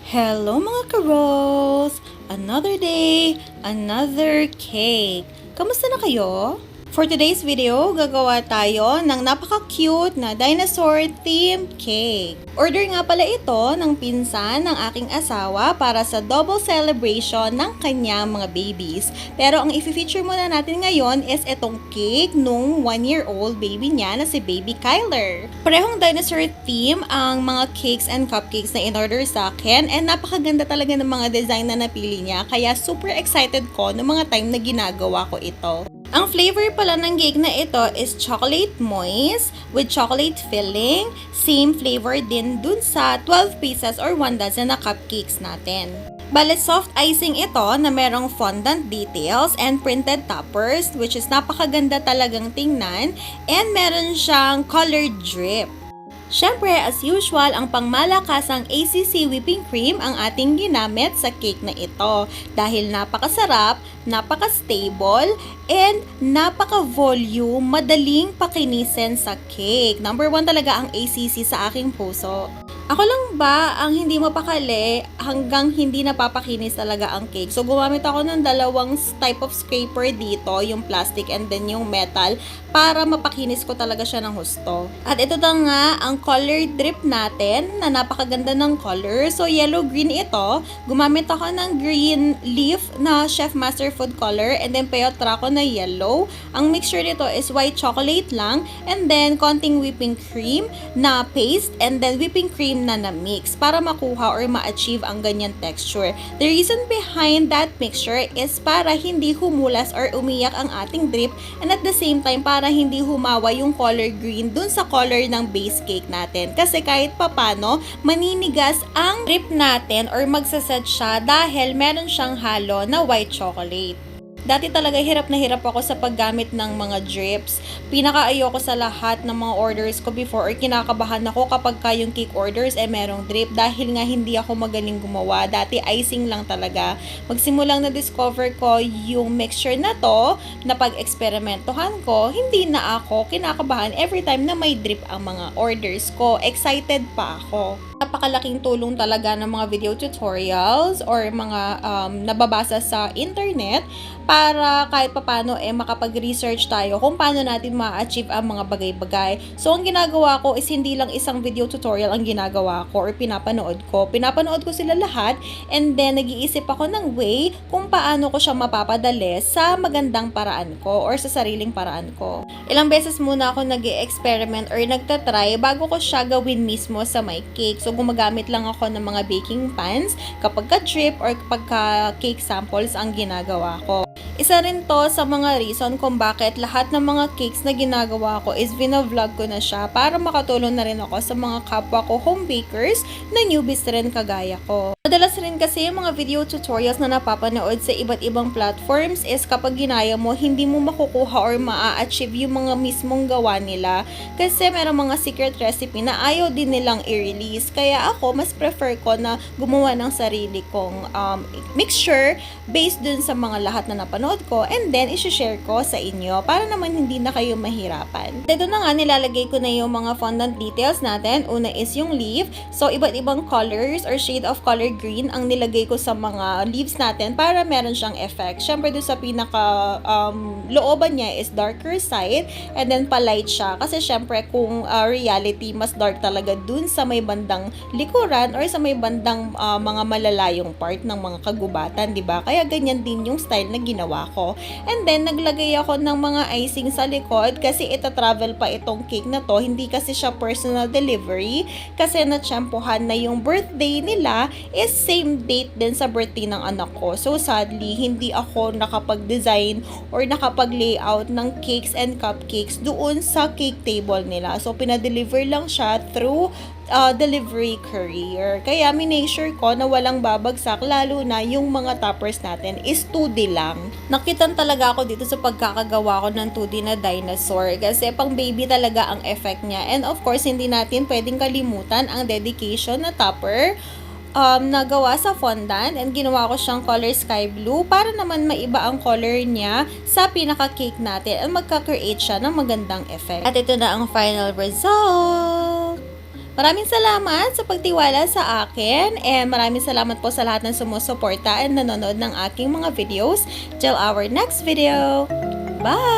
Hello mga ka-Rose! Another day, another cake. Kamusta na kayo? For today's video, gagawa tayo ng napaka-cute na dinosaur-themed cake. Order nga pala ito ng pinsan ng aking asawa para sa double celebration ng kanyang mga babies. Pero ang i-feature muna natin ngayon is itong cake nung 1-year-old baby niya na si Baby Kyler. Parehong dinosaur theme ang mga cakes and cupcakes na in-order sa akin and napakaganda talaga ng mga design na napili niya kaya super excited ko noong mga time na ginagawa ko ito. Ang flavor pala ng cake na ito is chocolate moist with chocolate filling. Same flavor din dun sa 12 pieces or 1 dozen na cupcakes natin. Bale, soft icing ito na merong fondant details and printed toppers which is napakaganda talagang tingnan and meron siyang colored drip. Siyempre, as usual, ang pangmalakasang ACC whipping cream ang ating ginamit sa cake na ito dahil napakasarap, napaka-stable, and napaka-volume, madaling pakinisin sa cake. Number 1 talaga ang ACC sa aking puso. Ako lang ba ang hindi mapakali hanggang hindi napapakinis talaga ang cake? So, gumamit ako ng dalawang type of scraper dito, yung plastic and then yung metal, para mapakinis ko talaga siya ng husto. At ito na nga ang color drip natin na napakaganda ng color. So, yellow-green ito. Gumamit ako ng green leaf na Chef Master Food Color and then peyotra ko na yellow. Ang mixture nito is white chocolate lang and then konting whipping cream na paste and then whipping cream na na-mix para makuha or ma-achieve ang ganyan texture. The reason behind that mixture is para hindi humulas or umiyak ang ating drip and at the same time para hindi humawa yung color green dun sa color ng base cake natin. Kasi kahit papano, maninigas ang drip natin or magsaset siya dahil meron siyang halo na white chocolate. Dati talaga hirap na hirap ako sa paggamit ng mga drips. Pinaka-ayoko sa lahat ng mga orders ko before or kinakabahan ako kapag yung cake orders merong drip dahil nga hindi ako magaling gumawa. Dati icing lang talaga. Magsimulang na-discover ko yung mixture na to na pag-eksperimentohan ko, hindi na ako kinakabahan every time na may drip ang mga orders ko. Excited pa ako. Napakalaking tulong talaga ng mga video tutorials or mga nababasa sa internet para kahit papano makapag-research tayo kung paano natin ma-achieve ang mga bagay-bagay. So, ang ginagawa ko is hindi lang isang video tutorial ang ginagawa ko or pinapanood ko. Pinapanood ko sila lahat and then nag-iisip ako ng way kung paano ko siya mapapadali sa magandang paraan ko or sa sariling paraan ko. Ilang beses muna ako nag-experiment or nagtatry bago ko siya gawin mismo sa my cake. So, gumagamit lang ako ng mga baking pans kapag ka-drip or kapag ka-cake samples ang ginagawa ko. Isa rin to sa mga reason kung bakit lahat ng mga cakes na ginagawa ko is vlog ko na siya para makatulong na rin ako sa mga kapwa ko home bakers na newbies rin kagaya ko. Madalas rin kasi yung mga video tutorials na napapanood sa iba't ibang platforms is kapag ginaya mo, hindi mo makukuha or maa-achieve yung mga mismong gawa nila. Kasi merong mga secret recipe na ayaw din nilang i-release. Kaya ako, mas prefer ko na gumawa ng sarili kong mixture based dun sa mga lahat na napanood ko and then isi-share ko sa inyo para naman hindi na kayo mahirapan. Dito na nga, nilalagay ko na yung mga fondant details natin. Una is yung leaf. So, iba't ibang colors or shade of color green ang nilagay ko sa mga leaves natin para meron siyang effect. Syempre doon sa pinaka looban niya is darker side and then pa-light siya kasi syempre kung reality mas dark talaga dun sa may bandang likuran or sa may bandang mga malalayong part ng mga kagubatan, di ba? Kaya ganyan din yung style na ginawa ko. And then naglagay ako ng mga icing sa likod kasi ita-travel pa itong cake na to. Hindi kasi siya personal delivery kasi natsyempohan na yung birthday nila is same date din sa birthday ng anak ko. So, sadly, hindi ako nakapag-design or nakapag-layout ng cakes and cupcakes doon sa cake table nila. So, pinadeliver lang siya through delivery courier. Kaya, minasure ko na walang babagsak, lalo na yung mga toppers natin is 2D lang. Nakitan talaga ako dito sa pagkakagawa ko ng 2D na dinosaur kasi pang baby talaga ang effect niya. And of course, hindi natin pwedeng kalimutan ang dedication na topper nagawa sa fondant and ginawa ko siyang color sky blue para naman maiba ang color niya sa pinaka-cake natin at magka-create siya ng magandang effect. At ito na ang final result! Maraming salamat sa pagtiwala sa akin and maraming salamat po sa lahat ng sumusuporta and nanonood ng aking mga videos. Till our next video. Bye!